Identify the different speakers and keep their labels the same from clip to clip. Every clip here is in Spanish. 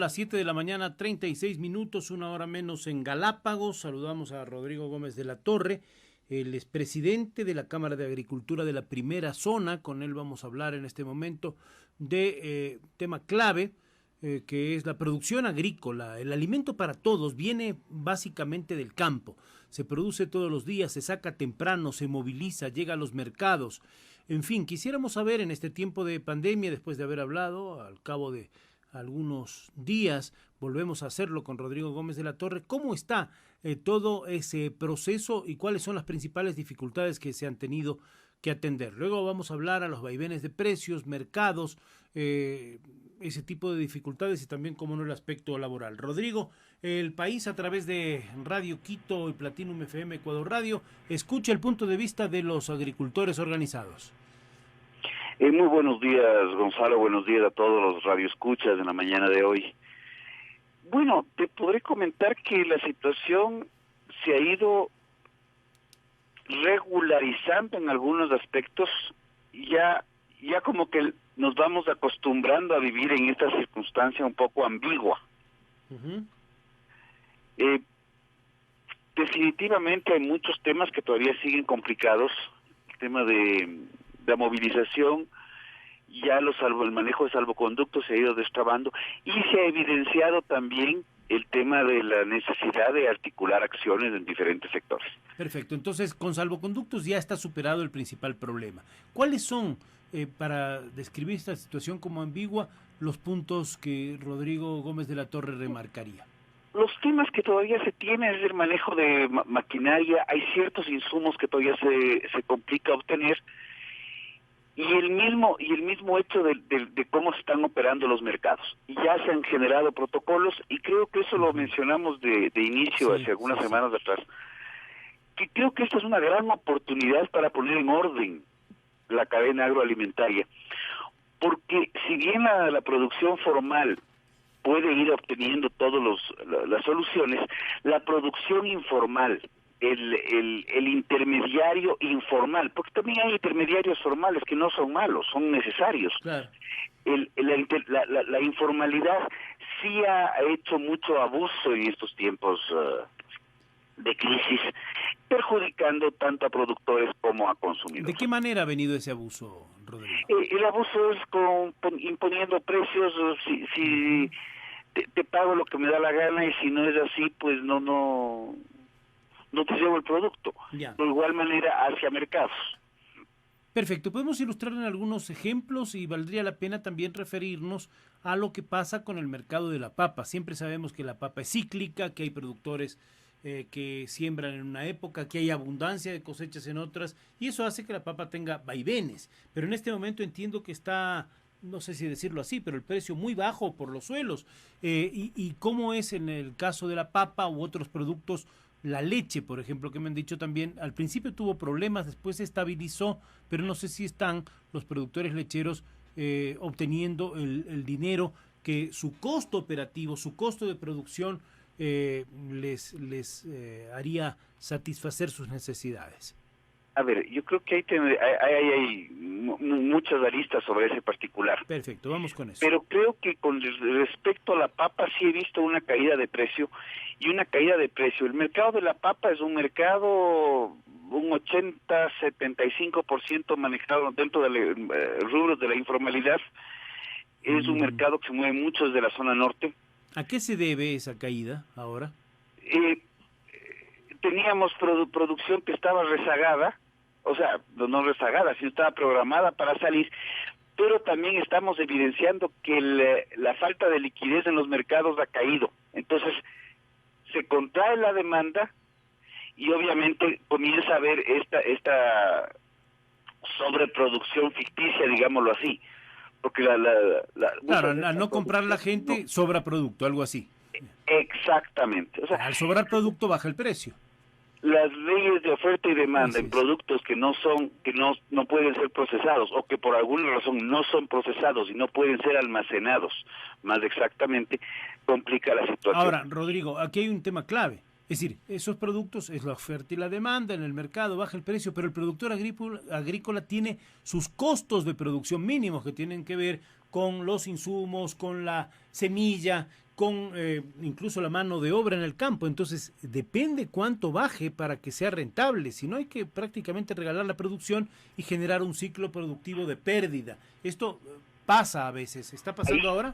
Speaker 1: las 7 de la mañana, 36 minutos, una hora menos en Galápagos. Saludamos a Rodrigo Gómez de la Torre, el expresidente de la Cámara de Agricultura de la Primera Zona. Con él vamos a hablar en este momento de tema clave, que es la producción agrícola. El alimento para todos viene básicamente del campo. Se produce todos los días, se saca temprano, se moviliza, llega a los mercados. En fin, quisiéramos saber en este tiempo de pandemia, después de haber hablado, al cabo de algunos días, volvemos a hacerlo con Rodrigo Gómez de la Torre, ¿cómo está todo ese proceso y cuáles son las principales dificultades que se han tenido que atender? Luego vamos a hablar a los vaivenes de precios, mercados, ese tipo de dificultades y también, como no, el aspecto laboral. Rodrigo, el país a través de Radio Quito y Platinum FM Ecuador Radio escucha el punto de vista de los agricultores organizados.
Speaker 2: Muy buenos días, Gonzalo, buenos días a todos los radioescuchas en la mañana de hoy. Bueno, te podré comentar que la situación se ha ido regularizando en algunos aspectos, ya como que nos vamos acostumbrando a vivir en esta circunstancia un poco ambigua.
Speaker 1: Uh-huh.
Speaker 2: Definitivamente hay muchos temas que todavía siguen complicados. El tema de la movilización, ya el manejo de salvoconductos se ha ido destrabando y se ha evidenciado también el tema de la necesidad de articular acciones en diferentes sectores.
Speaker 1: Perfecto, entonces con salvoconductos ya está superado el principal problema. ¿Cuáles son, para describir esta situación como ambigua, los puntos que Rodrigo Gómez de la Torre remarcaría?
Speaker 2: Los temas que todavía se tienen es el manejo de maquinaria, hay ciertos insumos que todavía se complica obtener, y el mismo hecho de cómo se están operando los mercados. Ya se han generado protocolos y creo que eso lo mencionamos de inicio, hace algunas semanas atrás, que creo que esta es una gran oportunidad para poner en orden la cadena agroalimentaria, porque si bien la producción formal puede ir obteniendo todas las soluciones, la producción informal, el intermediario informal, porque también hay intermediarios formales que no son malos, son necesarios.
Speaker 1: Claro.
Speaker 2: La informalidad sí ha hecho mucho abuso en estos tiempos de crisis, perjudicando tanto a productores como a consumidores.
Speaker 1: ¿De qué manera ha venido ese abuso, Rodrigo?
Speaker 2: El abuso es imponiendo precios, si te pago lo que me da la gana, y si no es así, pues no te llevo el producto.
Speaker 1: Ya.
Speaker 2: De igual manera hacia mercados.
Speaker 1: Perfecto, podemos ilustrar en algunos ejemplos y valdría la pena también referirnos a lo que pasa con el mercado de la papa. Siempre sabemos que la papa es cíclica, que hay productores que siembran en una época, que hay abundancia de cosechas en otras, y eso hace que la papa tenga vaivenes. Pero en este momento entiendo que está, no sé si decirlo así, pero el precio muy bajo por los suelos. Y cómo es en el caso de la papa u otros productos. La leche, por ejemplo, que me han dicho también, al principio tuvo problemas, después se estabilizó, pero no sé si están los productores lecheros obteniendo el dinero que su costo operativo, su costo de producción les haría satisfacer sus necesidades.
Speaker 2: A ver, yo creo que hay muchas aristas sobre ese particular.
Speaker 1: Perfecto, vamos con eso.
Speaker 2: Pero creo que con respecto a la papa sí he visto una caída de precio, y una caída de precio. El mercado de la papa es un mercado, un 80-75% manejado dentro de rubros de la informalidad. Es un mercado que se mueve mucho desde la zona norte.
Speaker 1: ¿A qué se debe esa caída ahora?
Speaker 2: Teníamos producción que estaba rezagada, o sea, no rezagada, sino estaba programada para salir, pero también estamos evidenciando que la falta de liquidez en los mercados ha caído. Entonces, se contrae la demanda y obviamente comienza a haber esta sobreproducción ficticia, digámoslo así, porque
Speaker 1: claro, al no comprar la gente, sobra producto, algo así.
Speaker 2: Exactamente. O sea,
Speaker 1: al sobrar producto baja el precio.
Speaker 2: Las leyes de oferta y demanda en productos que no pueden ser procesados, o que por alguna razón no son procesados y no pueden ser almacenados, más exactamente, complica la situación.
Speaker 1: Ahora, Rodrigo, aquí hay un tema clave. Es decir, esos productos, es la oferta y la demanda en el mercado, baja el precio, pero el productor agrícola tiene sus costos de producción mínimos que tienen que ver con los insumos, con la semilla, con incluso la mano de obra en el campo. Entonces, depende cuánto baje para que sea rentable. Si no, hay que prácticamente regalar la producción y generar un ciclo productivo de pérdida. Esto pasa a veces. ¿Está pasando ahora?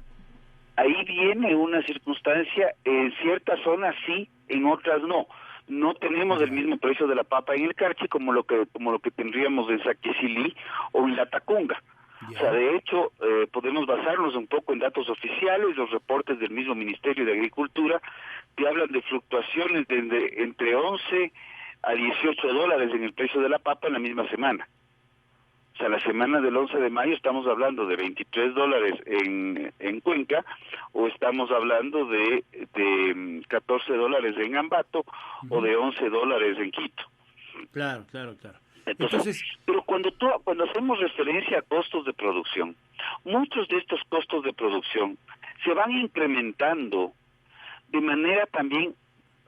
Speaker 2: Ahí viene una circunstancia, en ciertas zonas sí, en otras no. No tenemos el mismo precio de la papa en el Carchi como lo que tendríamos en Saquicilí o en La Tacunga. O sea, de hecho, podemos basarnos un poco en datos oficiales, los reportes del mismo Ministerio de Agricultura, que hablan de fluctuaciones de entre 11 a 18 dólares en el precio de la papa en la misma semana. O sea, la semana del 11 de mayo estamos hablando de 23 dólares en Cuenca, o estamos hablando de 14 dólares en Ambato, o de 11 dólares en Quito.
Speaker 1: Claro, claro, claro.
Speaker 2: Entonces, pero cuando hacemos referencia a costos de producción, muchos de estos costos de producción se van incrementando de manera también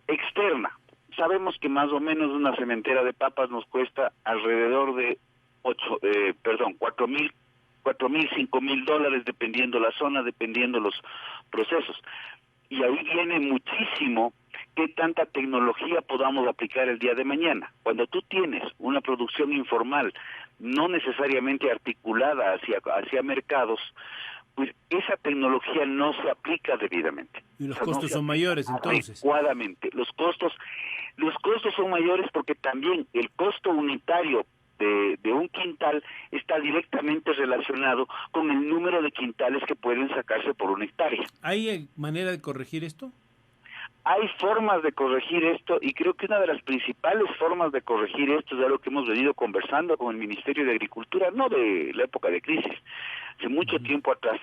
Speaker 2: externa. Sabemos que más o menos una cementera de papas nos cuesta alrededor de 4,000, 5,000 dólares, dependiendo la zona, dependiendo los procesos. Y ahí viene muchísimo qué tanta tecnología podamos aplicar el día de mañana. Cuando tú tienes una producción informal, no necesariamente articulada hacia mercados, pues esa tecnología no se aplica debidamente.
Speaker 1: Y los costos son mayores, entonces.
Speaker 2: Adecuadamente. Los costos son mayores porque también el costo unitario de un quintal está directamente relacionado con el número de quintales que pueden sacarse por una hectárea.
Speaker 1: ¿Hay manera de corregir esto?
Speaker 2: Hay formas de corregir esto, y creo que una de las principales formas de corregir esto es algo que hemos venido conversando con el Ministerio de Agricultura, no de la época de crisis, hace mucho tiempo atrás,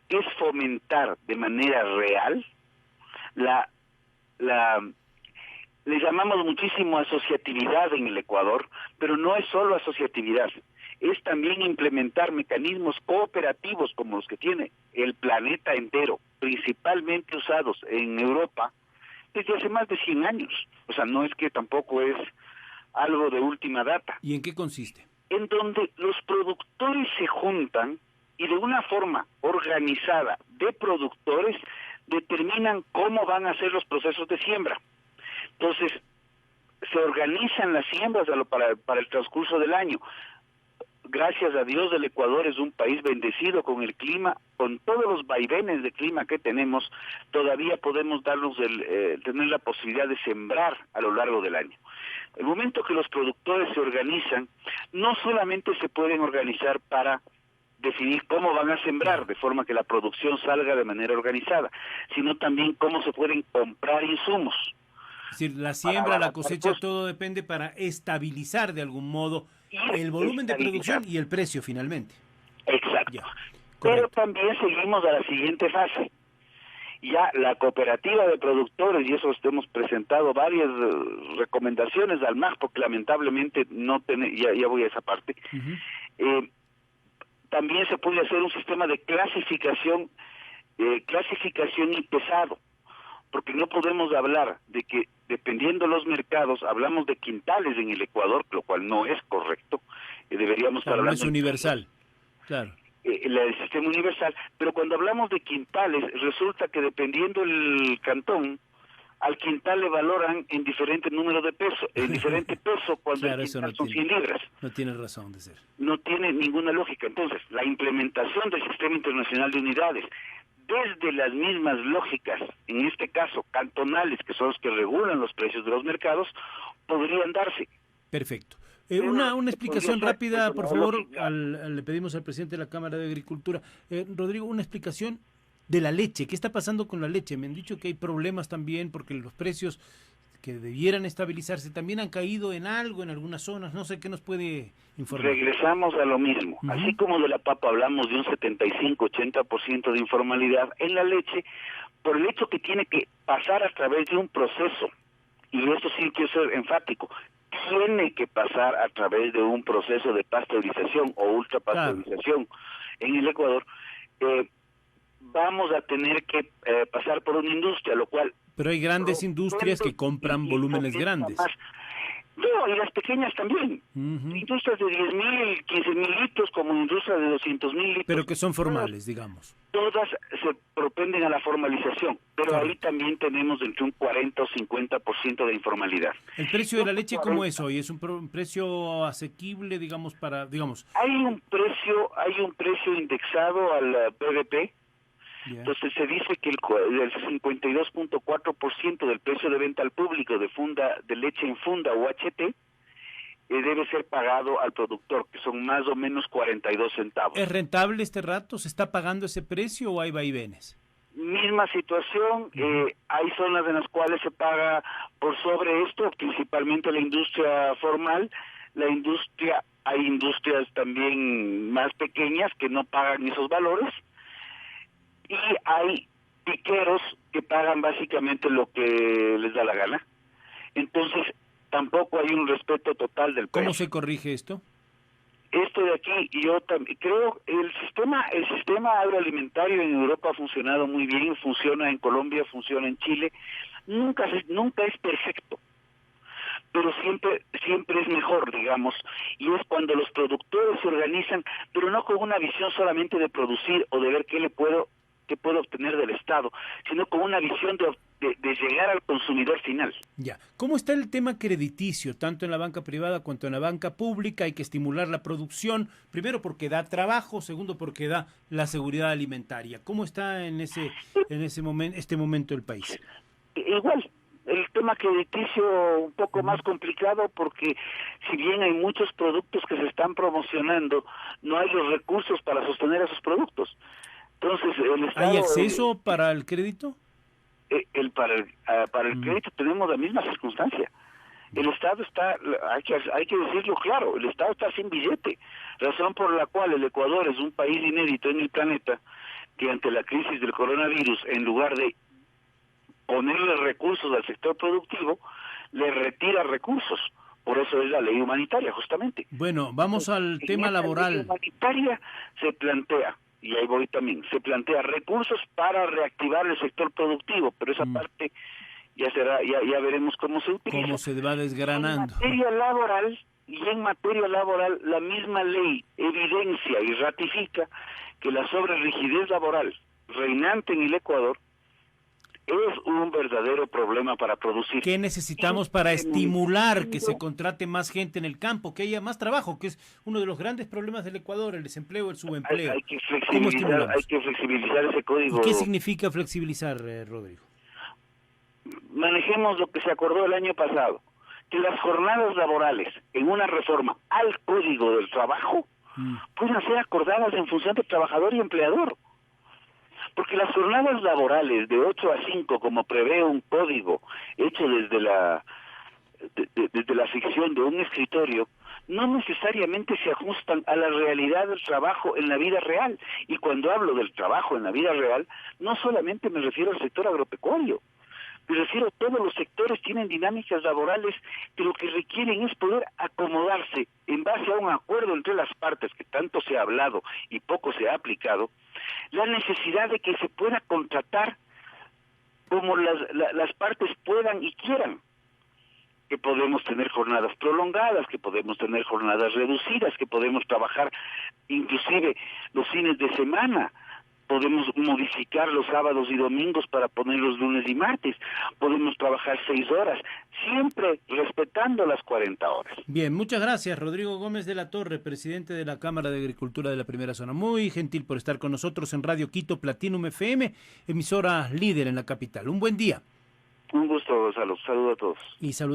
Speaker 2: es fomentar de manera real le llamamos muchísimo asociatividad en el Ecuador, pero no es solo asociatividad, es también implementar mecanismos cooperativos como los que tiene el planeta entero, principalmente usados en Europa desde hace más de 100 años. O sea, no es que tampoco es algo de última data.
Speaker 1: ¿Y en qué consiste?
Speaker 2: En donde los productores se juntan y de una forma organizada de productores determinan cómo van a ser los procesos de siembra. Entonces, se organizan las siembras para el transcurso del año. Gracias a Dios, el Ecuador es un país bendecido con el clima, con todos los vaivenes de clima que tenemos, todavía podemos tener la posibilidad de sembrar a lo largo del año. El momento que los productores se organizan, no solamente se pueden organizar para definir cómo van a sembrar, de forma que la producción salga de manera organizada, sino también cómo se pueden comprar insumos.
Speaker 1: Es decir, la siembra, la cosecha, todo depende para estabilizar de algún modo el volumen de producción y el precio finalmente.
Speaker 2: Exacto. Pero también seguimos a la siguiente fase. Ya la cooperativa de productores, y eso hemos presentado varias recomendaciones al MAG, porque lamentablemente ya voy a esa parte. También se puede hacer un sistema de clasificación y pesado, porque no podemos hablar de que dependiendo de los mercados, hablamos de quintales en el Ecuador, lo cual no es correcto. Deberíamos estar hablando...
Speaker 1: No es universal, claro.
Speaker 2: El sistema universal, pero cuando hablamos de quintales, resulta que dependiendo el cantón, al quintal le valoran en diferente número de peso, en diferente peso cuando
Speaker 1: claro,
Speaker 2: el quintal
Speaker 1: no
Speaker 2: son 100 libras.
Speaker 1: No tiene razón de ser.
Speaker 2: No tiene ninguna lógica. Entonces, la implementación del Sistema Internacional de Unidades, desde las mismas lógicas, en este caso cantonales, que son los que regulan los precios de los mercados, podrían darse.
Speaker 1: Perfecto. Una explicación rápida, por favor, le pedimos al presidente de la Cámara de Agricultura. Rodrigo, una explicación de la leche. ¿Qué está pasando con la leche? Me han dicho que hay problemas también porque los precios que debieran estabilizarse también han caído en algunas zonas. No sé qué nos puede informar.
Speaker 2: Regresamos a lo mismo. Así como de la papa hablamos de un 75-80% de informalidad, en la leche, por el hecho que tiene que pasar a través de un proceso, y esto sí quiero ser enfático, tiene que pasar a través de un proceso de pasteurización o ultrapasteurización en el Ecuador, vamos a tener que pasar por una industria, lo cual...
Speaker 1: Pero hay grandes industrias que compran volúmenes grandes.
Speaker 2: No, y las pequeñas también.
Speaker 1: Ujú.
Speaker 2: Industrias de 10.000, 15.000 litros, como industrias de 200.000 litros.
Speaker 1: Pero que son formales, digamos.
Speaker 2: Todas se propenden a la formalización, pero
Speaker 1: Correcto.
Speaker 2: ahí también tenemos entre un 40 o 50% de informalidad.
Speaker 1: ¿El precio de la leche cómo es hoy? ¿Es un precio asequible, digamos, para, digamos?
Speaker 2: Hay un precio indexado al PVP.
Speaker 1: Ya.
Speaker 2: Entonces se dice que el 52.4% del precio de venta al público de leche en funda o HT debe ser pagado al productor, que son más o menos 42 centavos.
Speaker 1: ¿Es rentable este rato? ¿Se está pagando ese precio o hay vaivenes?
Speaker 2: Misma situación, hay zonas en las cuales se paga por sobre esto, principalmente la industria formal, hay industrias también más pequeñas que no pagan esos valores, y hay piqueros que pagan básicamente lo que les da la gana. Entonces, tampoco hay un respeto total del precio.
Speaker 1: ¿Cómo se corrige esto?
Speaker 2: Esto de aquí, yo también creo, el sistema agroalimentario en Europa ha funcionado muy bien, funciona en Colombia, funciona en Chile, nunca es perfecto, pero siempre es mejor, digamos, y es cuando los productores se organizan, pero no con una visión solamente de producir o de ver qué puedo obtener del Estado, sino con una visión de llegar al consumidor final.
Speaker 1: Ya. ¿Cómo está el tema crediticio, tanto en la banca privada cuanto en la banca pública? Hay que estimular la producción, primero porque da trabajo, segundo porque da la seguridad alimentaria. ¿Cómo está en este momento el país?
Speaker 2: Igual, el tema crediticio un poco más complicado porque si bien hay muchos productos que se están promocionando, no hay los recursos para sostener esos productos. Entonces, el Estado,
Speaker 1: ¿Hay acceso para el crédito?
Speaker 2: para el crédito tenemos la misma circunstancia. El Estado está, hay que decirlo claro, el Estado está sin billete, razón por la cual el Ecuador es un país inédito en el planeta que ante la crisis del coronavirus, en lugar de ponerle recursos al sector productivo, le retira recursos. Por eso es la ley humanitaria, justamente.
Speaker 1: Bueno, vamos al tema laboral.
Speaker 2: La ley humanitaria se plantea, y ahí voy también, se plantea recursos para reactivar el sector productivo, pero esa parte ya veremos cómo se utiliza.
Speaker 1: Cómo se va desgranando.
Speaker 2: En materia laboral, la misma ley evidencia y ratifica que la sobrerrigidez laboral reinante en el Ecuador es un verdadero problema para producir.
Speaker 1: ¿Qué necesitamos para estimular que se contrate más gente en el campo, que haya más trabajo, que es uno de los grandes problemas del Ecuador, el desempleo, el subempleo?
Speaker 2: Hay que flexibilizar ese código.
Speaker 1: ¿Y qué significa flexibilizar, Rodrigo?
Speaker 2: Manejemos lo que se acordó el año pasado, que las jornadas laborales en una reforma al Código del Trabajo puedan ser acordadas en función del trabajador y empleador. Porque las jornadas laborales de 8 a 5, como prevé un código hecho desde la ficción de un escritorio, no necesariamente se ajustan a la realidad del trabajo en la vida real. Y cuando hablo del trabajo en la vida real, no solamente me refiero al sector agropecuario, me refiero a todos los sectores tienen dinámicas laborales que lo que requieren es poder acomodarse en base a un acuerdo entre las partes que tanto se ha hablado y poco se ha aplicado, la necesidad de que se pueda contratar como las partes puedan y quieran, que podemos tener jornadas prolongadas, que podemos tener jornadas reducidas, que podemos trabajar inclusive los fines de semana, podemos modificar los sábados y domingos para poner los lunes y martes, podemos trabajar 6 horas, siempre respetando las 40 horas.
Speaker 1: Bien, muchas gracias, Rodrigo Gómez de la Torre, presidente de la Cámara de Agricultura de la Primera Zona. Muy gentil por estar con nosotros en Radio Quito Platinum FM, emisora líder en la capital. Un buen día.
Speaker 2: Un gusto, Gonzalo. Saludos a todos.
Speaker 1: Y